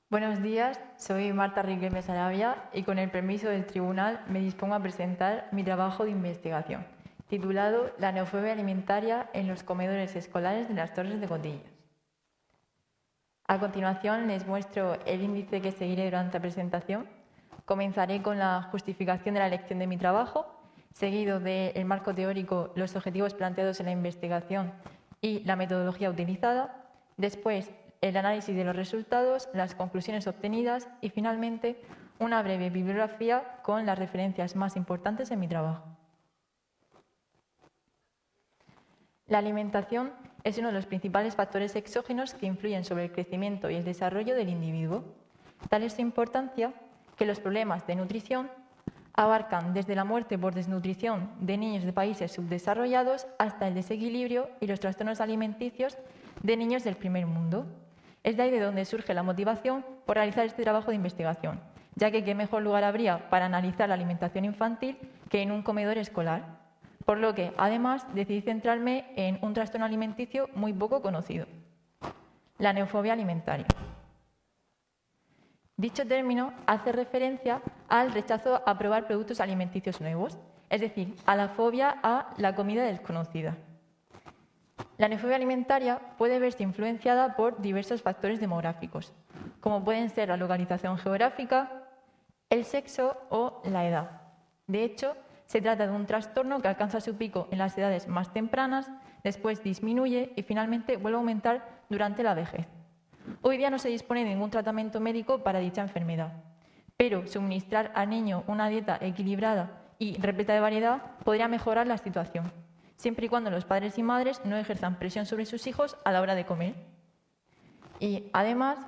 Buenos días, soy Marta Riquelme Sarabia y con el permiso del tribunal me dispongo a presentar mi trabajo de investigación, titulado La neofobia alimentaria en los comedores escolares de las Torres de Cotillas. A continuación les muestro el índice que seguiré durante la presentación. Comenzaré con la justificación de la elección de mi trabajo, seguido del marco teórico, los objetivos planteados en la investigación y la metodología utilizada. Después, el análisis de los resultados, las conclusiones obtenidas y, finalmente, una breve bibliografía con las referencias más importantes en mi trabajo. La alimentación es uno de los principales factores exógenos que influyen sobre el crecimiento y el desarrollo del individuo. Tal es su importancia que los problemas de nutrición abarcan desde la muerte por desnutrición de niños de países subdesarrollados hasta el desequilibrio y los trastornos alimenticios de niños del primer mundo. Es de ahí de donde surge la motivación por realizar este trabajo de investigación, ya que qué mejor lugar habría para analizar la alimentación infantil que en un comedor escolar. Por lo que, además, decidí centrarme en un trastorno alimenticio muy poco conocido, la neofobia alimentaria. Dicho término hace referencia al rechazo a probar productos alimenticios nuevos, es decir, a la fobia a la comida desconocida. La neofobia alimentaria puede verse influenciada por diversos factores demográficos, como pueden ser la localización geográfica, el sexo o la edad. De hecho, se trata de un trastorno que alcanza su pico en las edades más tempranas, después disminuye y finalmente vuelve a aumentar durante la vejez. Hoy día no se dispone de ningún tratamiento médico para dicha enfermedad, pero suministrar al niño una dieta equilibrada y repleta de variedad podría mejorar la situación, siempre y cuando los padres y madres no ejerzan presión sobre sus hijos a la hora de comer. Y además,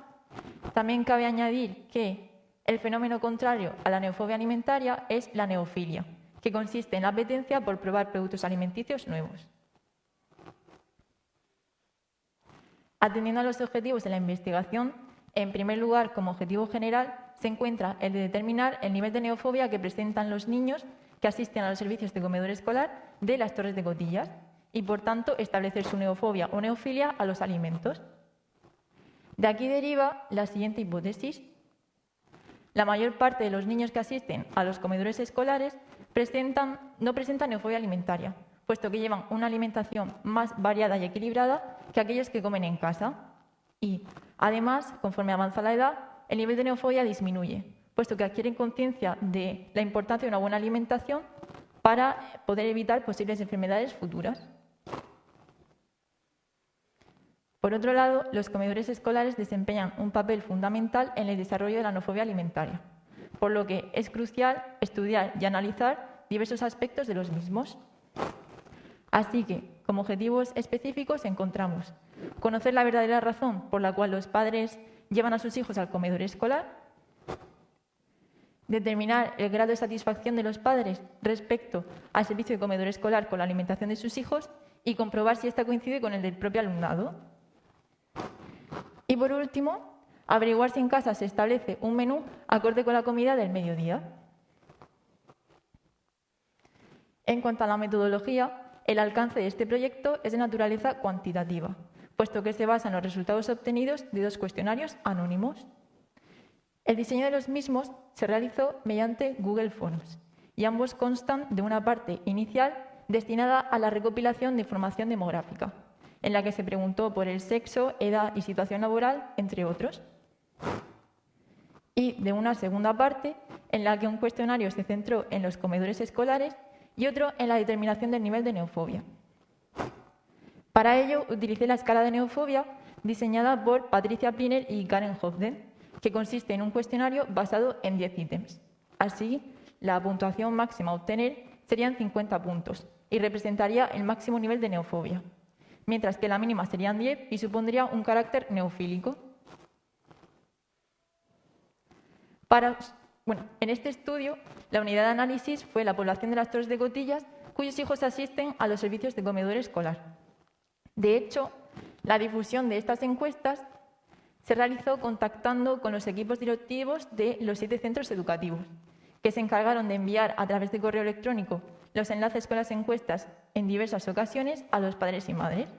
también cabe añadir que el fenómeno contrario a la neofobia alimentaria es la neofilia, que consiste en la apetencia por probar productos alimenticios nuevos. Atendiendo a los objetivos de la investigación, en primer lugar, como objetivo general, se encuentra el de determinar el nivel de neofobia que presentan los niños que asisten a los servicios de comedor escolar de las Torres de Cotillas y, por tanto, establecer su neofobia o neofilia a los alimentos. De aquí deriva la siguiente hipótesis. La mayor parte de los niños que asisten a los comedores escolares no presentan neofobia alimentaria, puesto que llevan una alimentación más variada y equilibrada que aquellos que comen en casa. Y, además, conforme avanza la edad, el nivel de neofobia disminuye, puesto que adquieren conciencia de la importancia de una buena alimentación para poder evitar posibles enfermedades futuras. Por otro lado, los comedores escolares desempeñan un papel fundamental en el desarrollo de la neofobia alimentaria, por lo que es crucial estudiar y analizar diversos aspectos de los mismos. Así que, como objetivos específicos, encontramos conocer la verdadera razón por la cual los padres llevan a sus hijos al comedor escolar, determinar el grado de satisfacción de los padres respecto al servicio de comedor escolar con la alimentación de sus hijos y comprobar si ésta coincide con el del propio alumnado. Y por último, averiguar si en casa se establece un menú acorde con la comida del mediodía. En cuanto a la metodología, el alcance de este proyecto es de naturaleza cuantitativa, puesto que se basa en los resultados obtenidos de 2 cuestionarios anónimos. El diseño de los mismos se realizó mediante Google Forms y ambos constan de una parte inicial destinada a la recopilación de información demográfica, en la que se preguntó por el sexo, edad y situación laboral, entre otros. Y de una segunda parte, en la que un cuestionario se centró en los comedores escolares y otro en la determinación del nivel de neofobia. Para ello, utilicé la escala de neofobia diseñada por Patricia Pliner y Karen Hofden, que consiste en un cuestionario basado en 10 ítems. Así, la puntuación máxima a obtener serían 50 puntos y representaría el máximo nivel de neofobia, mientras que la mínima serían 10 y supondría un carácter neofílico. En este estudio, la unidad de análisis fue la población de las Torres de Cotillas cuyos hijos asisten a los servicios de comedor escolar. De hecho, la difusión de estas encuestas se realizó contactando con los equipos directivos de los 7 centros educativos, que se encargaron de enviar a través de correo electrónico los enlaces con las encuestas en diversas ocasiones a los padres y madres.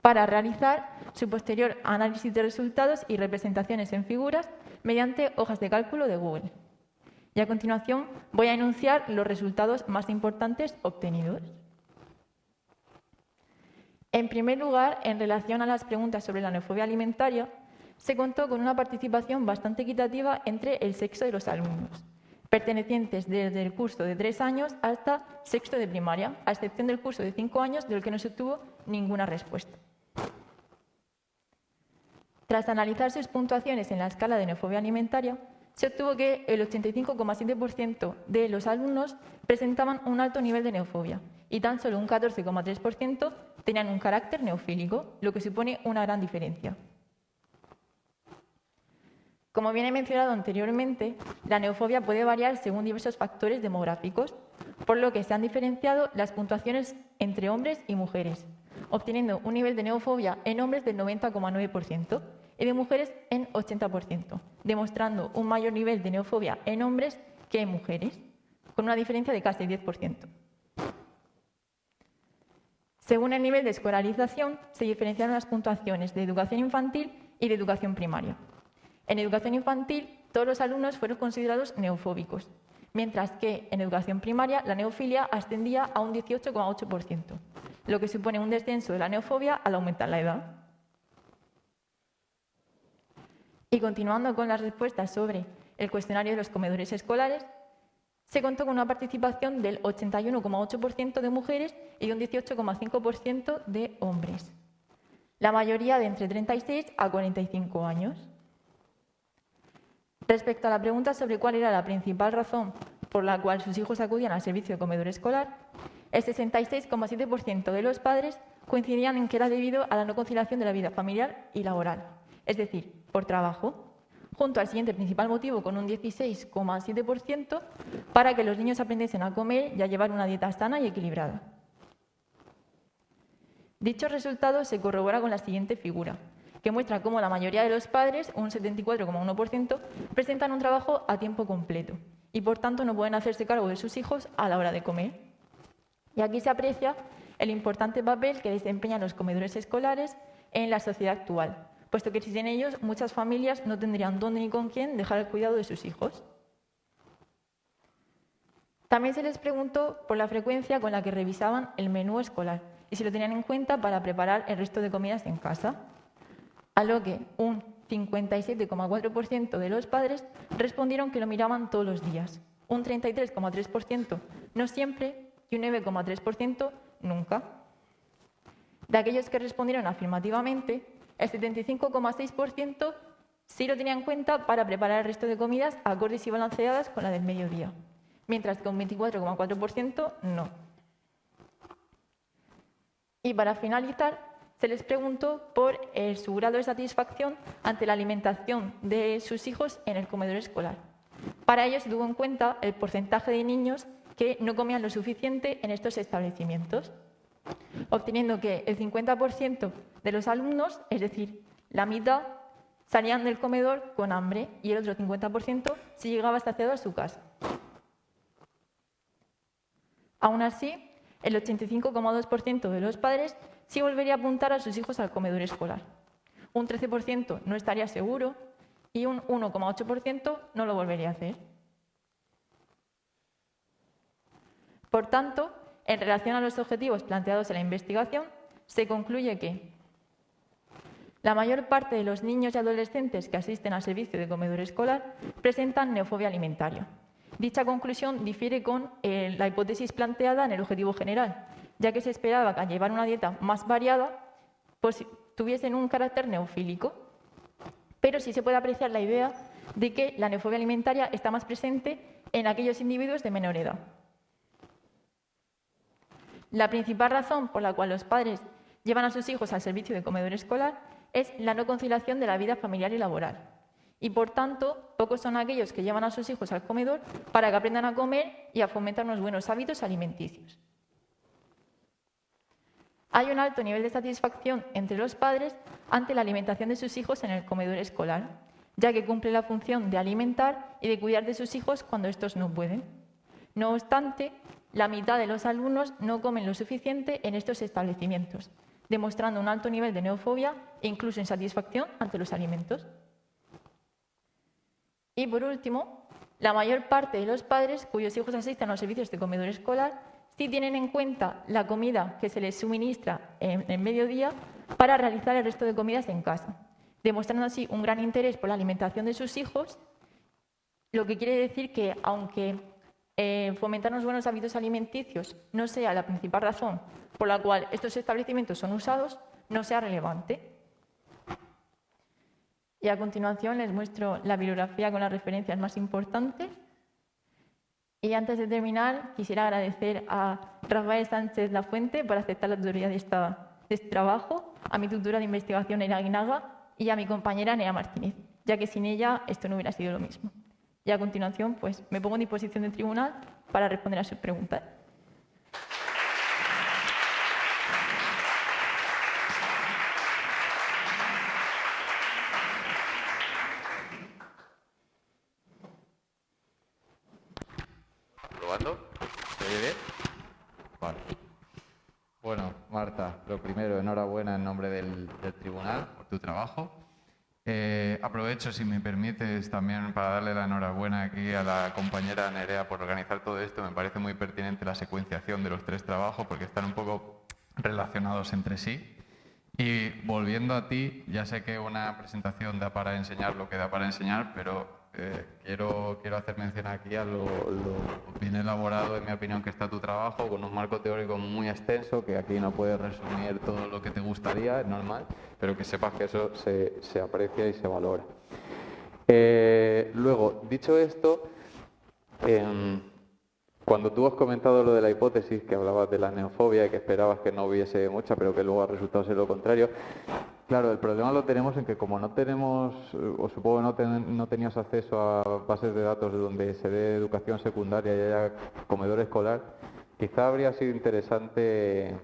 para realizar su posterior análisis de resultados y representaciones en figuras mediante hojas de cálculo de Google. Y a continuación voy a enunciar los resultados más importantes obtenidos. En primer lugar, en relación a las preguntas sobre la neofobia alimentaria, se contó con una participación bastante equitativa entre el sexo de los alumnos, pertenecientes desde el curso de 3 años hasta sexto de primaria, a excepción del curso de 5 años, del que no se obtuvo ninguna respuesta. Tras analizar sus puntuaciones en la escala de neofobia alimentaria, se obtuvo que el 85,7% de los alumnos presentaban un alto nivel de neofobia y tan solo un 14,3% tenían un carácter neofílico, lo que supone una gran diferencia. Como bien he mencionado anteriormente, la neofobia puede variar según diversos factores demográficos, por lo que se han diferenciado las puntuaciones entre hombres y mujeres, obteniendo un nivel de neofobia en hombres del 90,9% y de mujeres en 80%, demostrando un mayor nivel de neofobia en hombres que en mujeres, con una diferencia de casi 10%. Según el nivel de escolarización, se diferenciaron las puntuaciones de educación infantil y de educación primaria. En educación infantil, todos los alumnos fueron considerados neofóbicos, mientras que en educación primaria la neofilia ascendía a un 18,8%, lo que supone un descenso de la neofobia al aumentar la edad. Y continuando con las respuestas sobre el cuestionario de los comedores escolares, se contó con una participación del 81,8% de mujeres y de un 18,5% de hombres, la mayoría de entre 36 a 45 años. Respecto a la pregunta sobre cuál era la principal razón por la cual sus hijos acudían al servicio de comedor escolar, el 66,7% de los padres coincidían en que era debido a la no conciliación de la vida familiar y laboral, es decir, por trabajo, junto al siguiente principal motivo con un 16,7% para que los niños aprendiesen a comer y a llevar una dieta sana y equilibrada. Dicho resultado se corrobora con la siguiente figura, que muestra cómo la mayoría de los padres, un 74,1%, presentan un trabajo a tiempo completo y por tanto no pueden hacerse cargo de sus hijos a la hora de comer. Y aquí se aprecia el importante papel que desempeñan los comedores escolares en la sociedad actual, puesto que sin ellos muchas familias no tendrían dónde ni con quién dejar el cuidado de sus hijos. También se les preguntó por la frecuencia con la que revisaban el menú escolar y si lo tenían en cuenta para preparar el resto de comidas en casa, a lo que un 57,4% de los padres respondieron que lo miraban todos los días, un 33,3% no siempre y un 9,3% nunca. De aquellos que respondieron afirmativamente, el 75,6% sí lo tenía en cuenta para preparar el resto de comidas acordes y balanceadas con la del mediodía, mientras que un 24,4% no. Y para finalizar, se les preguntó por su grado de satisfacción ante la alimentación de sus hijos en el comedor escolar. Para ello se tuvo en cuenta el porcentaje de niños que no comían lo suficiente en estos establecimientos, obteniendo que el 50% de los alumnos, es decir, la mitad, salían del comedor con hambre y el otro 50% se llegaba saciado a su casa. Aún así, el 85,2% de los padres sí volvería a apuntar a sus hijos al comedor escolar. Un 13% no estaría seguro y un 1,8% no lo volvería a hacer. Por tanto, en relación a los objetivos planteados en la investigación, se concluye que la mayor parte de los niños y adolescentes que asisten al servicio de comedor escolar presentan neofobia alimentaria. Dicha conclusión difiere con la hipótesis planteada en el objetivo general, ya que se esperaba que al llevar una dieta más variada pues, tuviesen un carácter neofílico. Pero sí se puede apreciar la idea de que la neofobia alimentaria está más presente en aquellos individuos de menor edad. La principal razón por la cual los padres llevan a sus hijos al servicio de comedor escolar es la no conciliación de la vida familiar y laboral. Y por tanto, pocos son aquellos que llevan a sus hijos al comedor para que aprendan a comer y a fomentar unos buenos hábitos alimenticios. Hay un alto nivel de satisfacción entre los padres ante la alimentación de sus hijos en el comedor escolar, ya que cumple la función de alimentar y de cuidar de sus hijos cuando estos no pueden. No obstante, la mitad de los alumnos no comen lo suficiente en estos establecimientos, demostrando un alto nivel de neofobia e incluso insatisfacción ante los alimentos. Y por último, la mayor parte de los padres cuyos hijos asisten a los servicios de comedor escolar sí tienen en cuenta la comida que se les suministra en el mediodía para realizar el resto de comidas en casa, demostrando así un gran interés por la alimentación de sus hijos, lo que quiere decir que aunque fomentar unos buenos hábitos alimenticios no sea la principal razón por la cual estos establecimientos son usados, no sea relevante. Y a continuación les muestro la bibliografía con las referencias más importantes. Y antes de terminar, quisiera agradecer a Rafael Sánchez Lafuente por aceptar la tutoría de este trabajo, a mi tutora de investigación, Ena Guinaga, y a mi compañera, Nea Martínez, ya que sin ella esto no hubiera sido lo mismo. Y a continuación, pues, me pongo en disposición del tribunal para responder a sus preguntas. ¿Probando? ¿Se oye bien? Vale. Bueno, Marta, lo primero, enhorabuena en nombre del tribunal por tu trabajo. Aprovecho, si me permites, también para darle la enhorabuena aquí a la compañera Nerea por organizar todo esto. Me parece muy pertinente la secuenciación de los tres trabajos porque están un poco relacionados entre sí. Y volviendo a ti, ya sé que una presentación da para enseñar lo que da para enseñar, pero quiero hacer mención aquí a lo bien elaborado, en mi opinión, que está tu trabajo, con un marco teórico muy extenso, que aquí no puedes resumir todo lo que te gustaría, es normal, pero que sepas que eso se aprecia y se valora. Luego, dicho esto, cuando tú has comentado lo de la hipótesis, que hablabas de la neofobia y que esperabas que no hubiese mucha, pero que luego ha resultado ser lo contrario, claro, el problema lo tenemos en que como no tenemos, o supongo que no tenías acceso a bases de datos de donde se dé educación secundaria y haya comedor escolar, quizá habría sido interesante,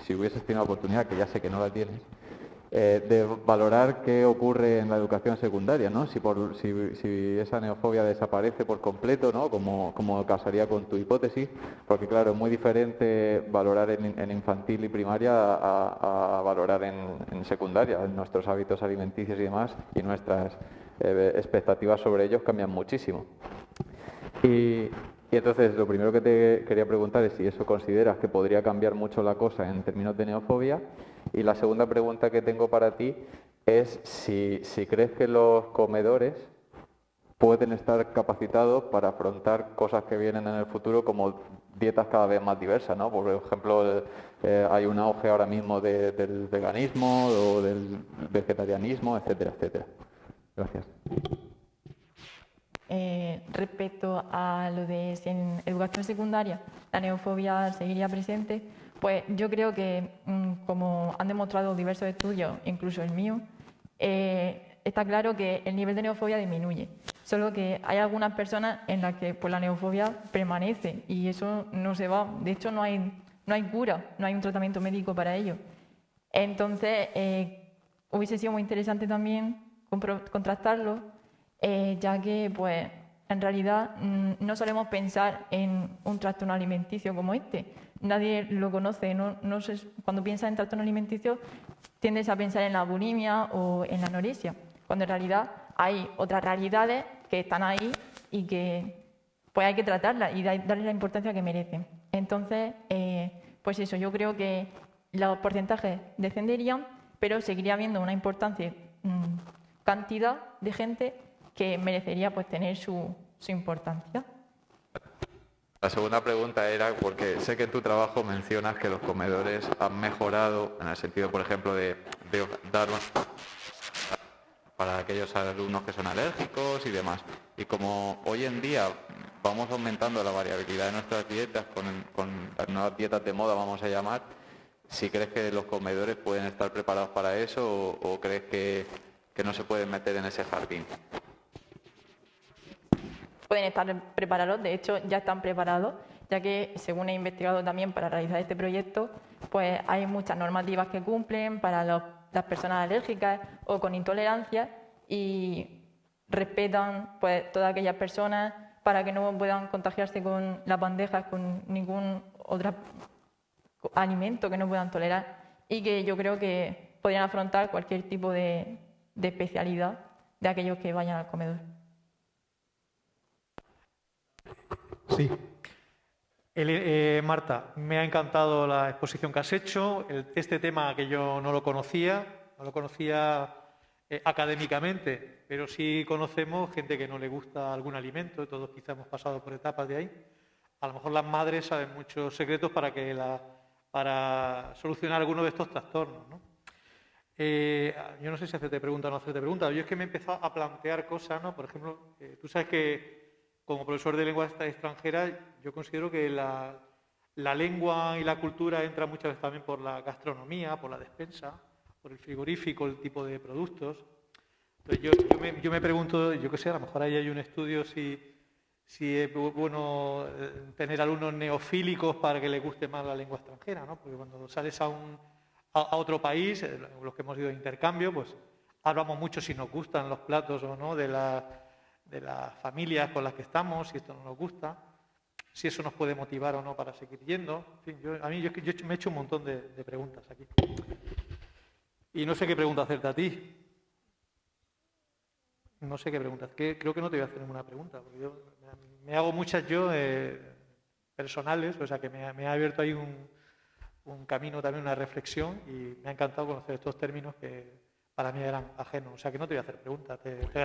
si hubieses tenido la oportunidad, que ya sé que no la tienes, de valorar qué ocurre en la educación secundaria, ¿no? Si esa neofobia desaparece por completo, ¿no? Como casaría con tu hipótesis, porque claro, es muy diferente valorar en infantil y primaria a valorar en secundaria. Nuestros hábitos alimenticios y demás y nuestras expectativas sobre ellos cambian muchísimo. Y entonces, lo primero que te quería preguntar es si eso consideras que podría cambiar mucho la cosa en términos de neofobia. Y la segunda pregunta que tengo para ti es si crees que los comedores pueden estar capacitados para afrontar cosas que vienen en el futuro, como dietas cada vez más diversas, ¿no? Por ejemplo, hay un auge ahora mismo del veganismo o del vegetarianismo, etcétera, etcétera. Gracias. Respecto a lo de si en educación secundaria la neofobia seguiría presente, pues yo creo que, como han demostrado diversos estudios, incluso el mío, está claro que el nivel de neofobia disminuye. Solo que hay algunas personas en las que pues, la neofobia permanece y eso no se va. De hecho, no hay cura, no hay un tratamiento médico para ello. Entonces, hubiese sido muy interesante también contrastarlo, ya que pues, en realidad no solemos pensar en un trastorno alimenticio como este. Nadie lo conoce. Cuando piensas en trastorno alimenticio tiendes a pensar en la bulimia o en la anorexia, cuando en realidad hay otras realidades que están ahí y que pues, hay que tratarlas y darles la importancia que merecen. Entonces, pues eso, yo creo que los porcentajes descenderían, pero seguiría habiendo una importante cantidad de gente que merecería pues, tener su importancia. La segunda pregunta era, porque sé que en tu trabajo mencionas que los comedores han mejorado en el sentido, por ejemplo, de dar para aquellos alumnos que son alérgicos y demás. Y como hoy en día vamos aumentando la variabilidad de nuestras dietas con las nuevas dietas de moda, vamos a llamar, si crees que los comedores pueden estar preparados para eso o crees que no se pueden meter en ese jardín. Pueden estar preparados, de hecho ya están preparados, ya que según he investigado también para realizar este proyecto, pues hay muchas normativas que cumplen para las personas alérgicas o con intolerancia y respetan pues todas aquellas personas para que no puedan contagiarse con las bandejas con alimento que no puedan tolerar y que yo creo que podrían afrontar cualquier tipo de especialidad de aquellos que vayan al comedor. Sí. Marta, me ha encantado la exposición que has hecho. Este tema que yo no lo conocía académicamente, pero sí conocemos gente que no le gusta algún alimento, todos quizá hemos pasado por etapas de ahí. A lo mejor las madres saben muchos secretos para solucionar alguno de estos trastornos, ¿no? Yo no sé si hacerte pregunta o no hacerte pregunta. Yo es que me he empezado a plantear cosas, ¿no? Por ejemplo, tú sabes que como profesor de lengua extranjera, yo considero que la lengua y la cultura entra muchas veces también por la gastronomía, por la despensa, por el frigorífico, el tipo de productos. Entonces yo me pregunto, yo qué sé, a lo mejor ahí hay un estudio si es bueno tener alumnos neofílicos para que les guste más la lengua extranjera, ¿no? Porque cuando sales a otro país, los que hemos ido de intercambio, pues hablamos mucho si nos gustan los platos o no de las familias con las que estamos, si esto no nos gusta, si eso nos puede motivar o no para seguir yendo. En fin, yo me he hecho un montón de preguntas aquí. Y no sé qué pregunta hacerte a ti. No sé qué preguntas. Creo que no te voy a hacer ninguna pregunta, porque yo me hago muchas yo personales, o sea que me ha abierto ahí un camino, también una reflexión, y me ha encantado conocer estos términos que para mí eran ajenos. O sea que no te voy a hacer preguntas. Te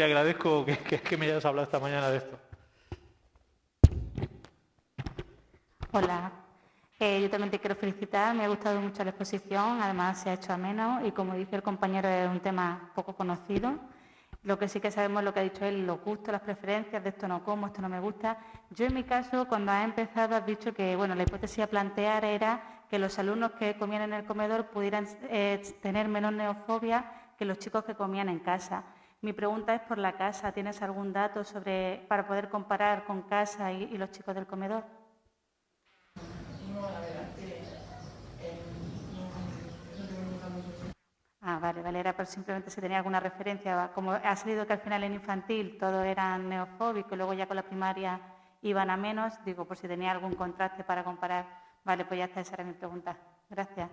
agradezco que me hayas hablado esta mañana de esto. Hola, yo también te quiero felicitar, me ha gustado mucho la exposición, además se ha hecho ameno y como dice el compañero es un tema poco conocido. Lo que sí que sabemos, lo que ha dicho él, los gustos, las preferencias, de esto no como, esto no me gusta. Yo en mi caso, cuando has empezado, has dicho que bueno, la hipótesis a plantear era que los alumnos que comían en el comedor pudieran tener menos neofobia que los chicos que comían en casa. Mi pregunta es por la casa, ¿tienes algún dato para poder comparar con casa y los chicos del comedor? Vale, era por simplemente si tenía alguna referencia. Como ha salido que al final en infantil todos eran neofóbicos y luego ya con la primaria iban a menos, digo, por si tenía algún contraste para comparar. Vale, pues ya está, esa era mi pregunta. Gracias.